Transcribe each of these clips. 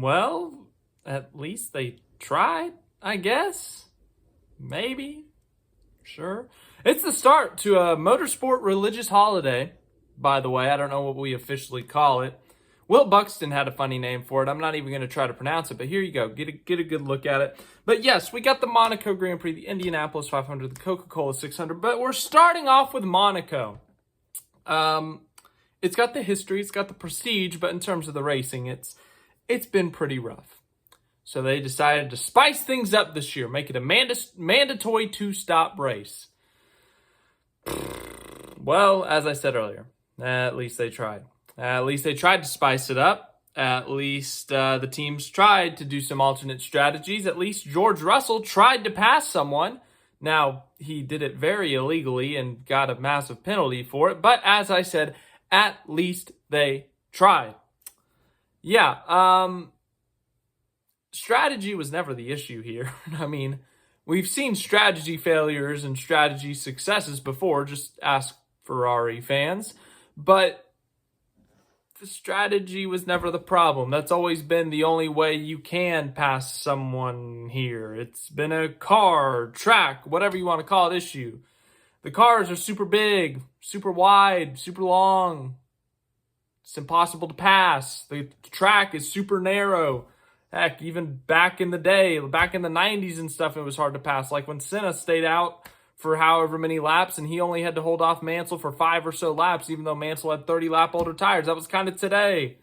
Well, at least they tried, I guess. Maybe. Sure. It's the start to a motorsport religious holiday, by the way. I don't know what we officially call it. Will Buxton had a funny name for it. I'm not even going to try to pronounce it, but here you go. Get a good look at it. But yes, we got the Monaco Grand Prix, the Indianapolis 500, the Coca-Cola 600, but we're starting off with Monaco. It's got the history, it's got the prestige, but in terms of the racing, it's been pretty rough. So they decided to spice things up this year, make it a mandatory two-stop race. Well, as I said earlier, at least they tried. At least they tried to spice it up. At least the teams tried to do some alternate strategies. At least George Russell tried to pass someone. Now, he did it very illegally and got a massive penalty for it. But as I said, at least they tried. Yeah, strategy was never the issue here. I mean, we've seen strategy failures and strategy successes before. Just ask Ferrari fans. But the strategy was never the problem. That's always been the only way you can pass someone here. It's been a car, track, whatever you want to call it, issue. The cars are super big, super wide, super long. It's impossible to pass. The track is super narrow. Heck, even back in the day, back in the 90s and stuff, it was hard to pass. Like when Senna stayed out for however many laps, and he only had to hold off Mansell for 5 or so laps, even though Mansell had 30-lap older tires. That was kind of today.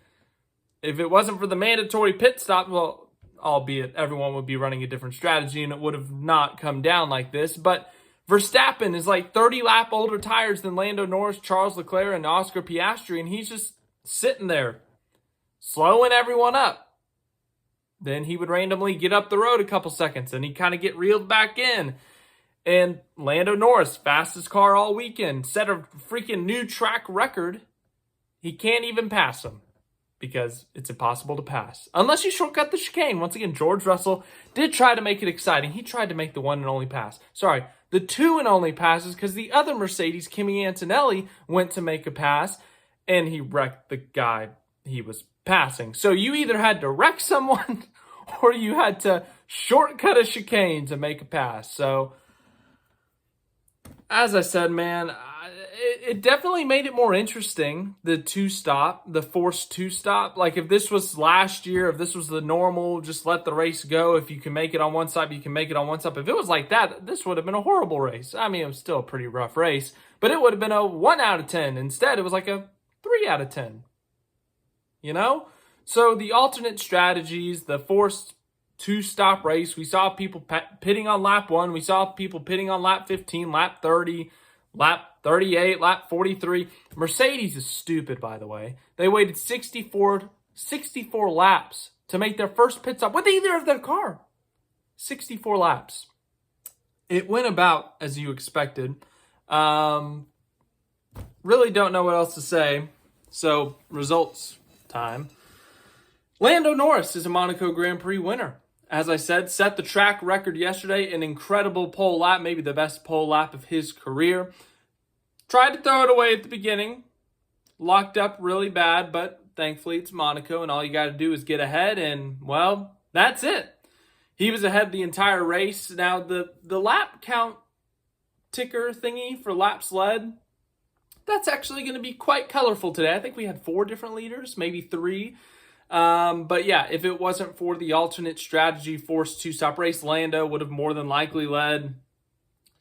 If it wasn't for the mandatory pit stop, well, albeit everyone would be running a different strategy, and it would have not come down like this. But Verstappen is like 30-lap older tires than Lando Norris, Charles Leclerc, and Oscar Piastri, and he's just sitting there, slowing everyone up. Then he would randomly get up the road a couple seconds, and he'd kind of get reeled back in. And Lando Norris, fastest car all weekend, set a freaking new track record. He can't even pass him because it's impossible to pass. Unless you shortcut the chicane. Once again, George Russell did try to make it exciting. He tried to make the one and only pass. Sorry, the two and only passes, because the other Mercedes, Kimi Antonelli, went to make a pass, and he wrecked the guy he was passing. So you either had to wreck someone or you had to shortcut a chicane to make a pass. So as I said, man, it definitely made it more interesting, the two-stop, the forced two-stop. Like, if this was last year, if this was the normal, just let the race go. If you can make it on one side, you can make it on one side. If it was like that, this would have been a horrible race. I mean, it was still a pretty rough race, but it would have been a 1 out of 10. Instead, it was like a 3 out of 10. You know? So the alternate strategies, the forced two-stop race. We saw people pitting on lap 1. We saw people pitting on lap 15, lap 30, lap 38, lap 43. Mercedes is stupid, by the way. They waited 64 laps to make their first pit stop with either of their car. 64 laps. It went about as you expected. Really don't know what else to say. So, results time. Lando Norris is a Monaco Grand Prix winner. As I said, set the track record yesterday, an incredible pole lap, maybe the best pole lap of his career. Tried to throw it away at the beginning, locked up really bad, but thankfully it's Monaco, and all you got to do is get ahead, and, well, that's it. He was ahead the entire race. Now, the lap count ticker thingy for laps led, that's actually going to be quite colorful today. I think we had 4 different leaders, maybe 3. But yeah, if it wasn't for the alternate strategy forced two-stop race, Lando would have more than likely led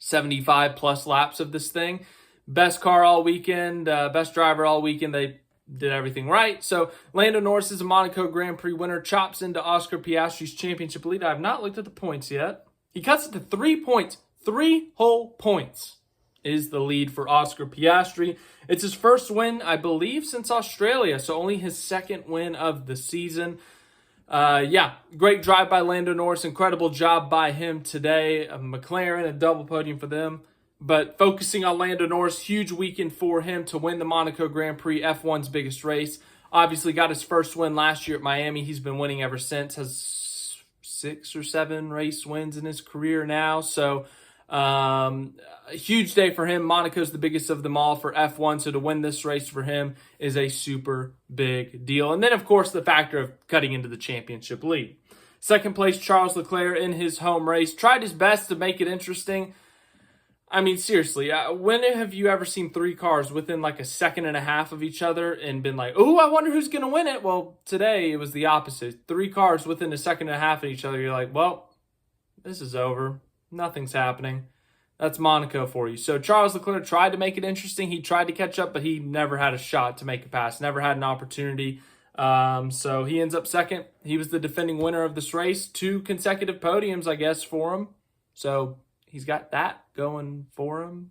75 plus laps of this thing. Best car all weekend, best driver all weekend. They did everything right. So Lando Norris is a Monaco Grand Prix winner, chops into Oscar Piastri's championship lead. I have not looked at the points yet. He cuts it to 3 points. 3 whole points is the lead for Oscar Piastri. It's his first win, I believe, since Australia, so only his second win of the season. Yeah, great drive by Lando Norris. Incredible job by him today. A McLaren, a double podium for them. But focusing on Lando Norris, huge weekend for him to win the Monaco Grand Prix, F1's biggest race. Obviously got his first win last year at Miami. He's been winning ever since. Has 6 or 7 race wins in his career now. So A huge day for him. Monaco's the biggest of them all for F1, so to win this race for him is a super big deal. And then, of course, the factor of cutting into the championship lead. Second place, Charles Leclerc in his home race. Tried his best to make it interesting. I mean, seriously, when have you ever seen three cars within like a second and a half of each other and been like, oh, I wonder who's going to win it? Well, today it was the opposite. Three cars within a second and a half of each other. You're like, well, this is over. Nothing's happening. That's Monaco for you. So Charles Leclerc tried to make it interesting. He tried to catch up, but he never had a shot to make a pass. Never had an opportunity. So he ends up second. He was the defending winner of this race. 2 consecutive podiums, I guess, for him. So he's got that going for him.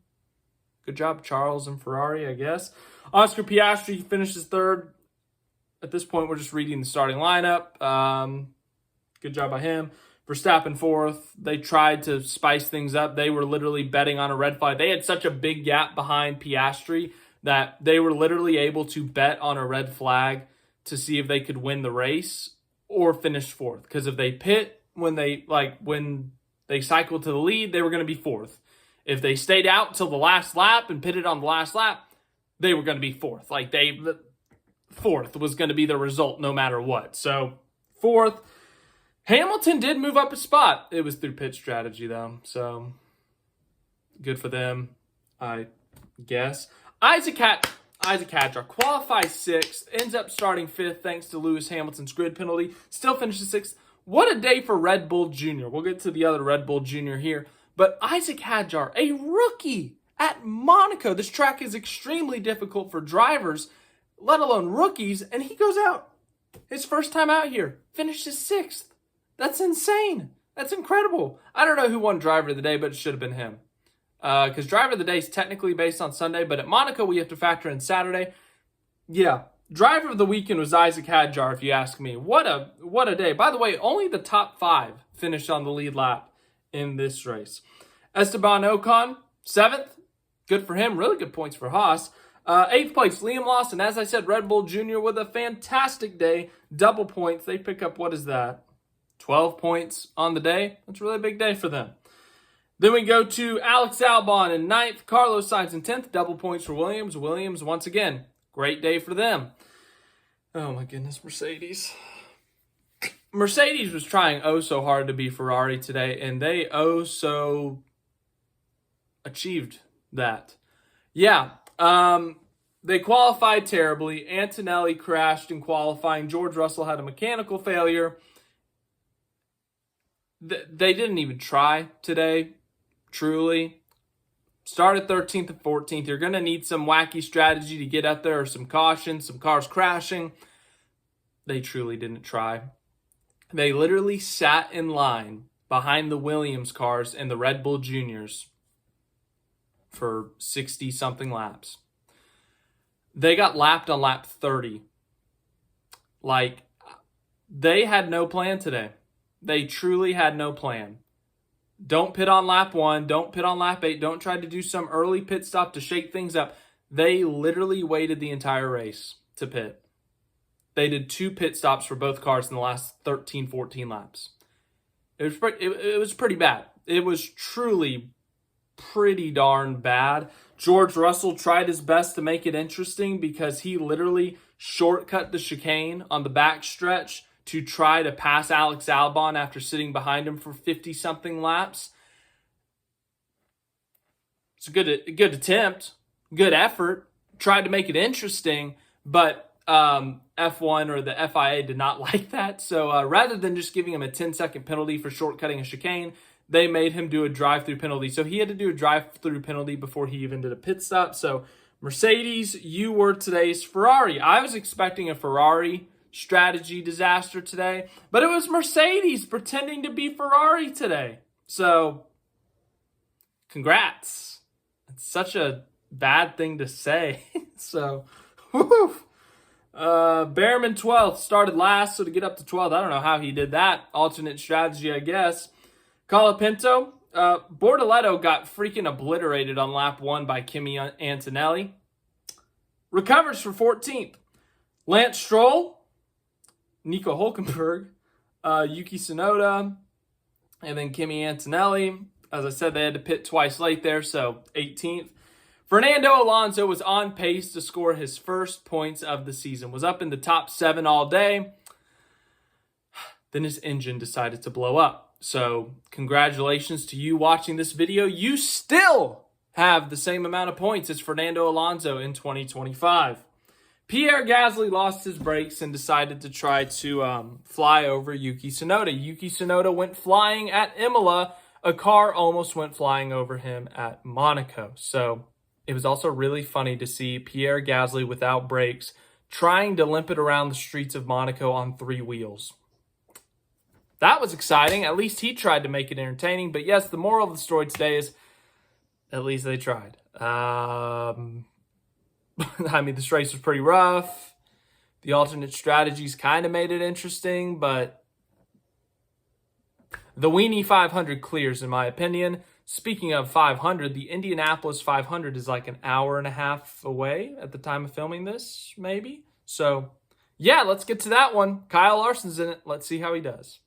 Good job, Charles and Ferrari, I guess. Oscar Piastri finishes third. At this point, we're just reading the starting lineup. Good job by him. Verstappen fourth. They tried to spice things up. They were literally betting on a red flag. They had such a big gap behind Piastri that they were literally able to bet on a red flag to see if they could win the race or finish fourth. Because if they pit when they cycled to the lead, they were going to be fourth. If they stayed out till the last lap and pitted on the last lap, they were going to be fourth. Fourth was going to be the result no matter what. So fourth. Hamilton did move up a spot. It was through pit strategy, though. So, good for them, I guess. Isaac Hadjar qualifies 6th, ends up starting 5th thanks to Lewis Hamilton's grid penalty. Still finishes 6th. What a day for Red Bull Jr. We'll get to the other Red Bull Jr. here. But Isaac Hadjar, a rookie at Monaco. This track is extremely difficult for drivers, let alone rookies. And he goes out. His first time out here. Finishes 6th. That's insane. That's incredible. I don't know who won Driver of the Day, but it should have been him. Because Driver of the Day is technically based on Sunday, but at Monaco, we have to factor in Saturday. Yeah, Driver of the Weekend was Isaac Hadjar, if you ask me. What a day. By the way, only the top 5 finished on the lead lap in this race. Esteban Ocon, 7th. Good for him. Really good points for Haas. 8th place, Liam Lawson. As I said, Red Bull Jr. with a fantastic day. Double points. They pick up, what is that? 12 points on the day. That's a really big day for them. Then we go to Alex Albon in 9th, Carlos Sainz in 10th. Double points for Williams. Williams, once again, great day for them. Oh my goodness, Mercedes. Mercedes was trying oh so hard to be Ferrari today, and they oh so achieved that. Yeah, they qualified terribly. Antonelli crashed in qualifying. George Russell had a mechanical failure. They didn't even try today, truly. Started 13th and 14th. You're going to need some wacky strategy to get up there or some caution, some cars crashing. They truly didn't try. They literally sat in line behind the Williams cars and the Red Bull Juniors for 60-something laps. They got lapped on lap 30. They had no plan today. They truly had no plan. Don't pit on lap 1. Don't pit on lap 8. Don't try to do some early pit stop to shake things up. They literally waited the entire race to pit. They did 2 pit stops for both cars in the last 13, 14 laps. It was pretty bad. It was truly pretty darn bad. George Russell tried his best to make it interesting because he literally shortcut the chicane on the back stretch to try to pass Alex Albon after sitting behind him for 50-something laps. It's a good attempt, good effort. Tried to make it interesting, but F1 or the FIA did not like that. So rather than just giving him a 10-second penalty for shortcutting a chicane, they made him do a drive-through penalty. So he had to do a drive-through penalty before he even did a pit stop. So Mercedes, you were today's Ferrari. I was expecting a Ferrari strategy disaster today, but it was Mercedes pretending to be Ferrari today. So, congrats. It's such a bad thing to say. So, woof. Behrman 12th, started last, so to get up to 12th, I don't know how he did that. Alternate strategy, I guess. Colapinto, Bortoleto got freaking obliterated on lap 1 by Kimi Antonelli. Recovers for 14th. Lance Stroll, Nico Hülkenberg, Yuki Tsunoda, and then Kimi Antonelli. As I said, they had to pit twice late there, so 18th. Fernando Alonso was on pace to score his first points of the season. Was up in the top 7 all day. Then his engine decided to blow up. So congratulations to you watching this video. You still have the same amount of points as Fernando Alonso in 2025. Pierre Gasly lost his brakes and decided to try to fly over Yuki Tsunoda. Yuki Tsunoda went flying at Imola. A car almost went flying over him at Monaco. So it was also really funny to see Pierre Gasly without brakes trying to limp it around the streets of Monaco on 3 wheels. That was exciting. At least he tried to make it entertaining. But yes, the moral of the story today is at least they tried. I mean, this race was pretty rough. The alternate strategies kind of made it interesting, but the Weenie 500 clears, in my opinion. Speaking of 500, the Indianapolis 500 is like an hour and a half away at the time of filming this, maybe. So, yeah, let's get to that one. Kyle Larson's in it. Let's see how he does.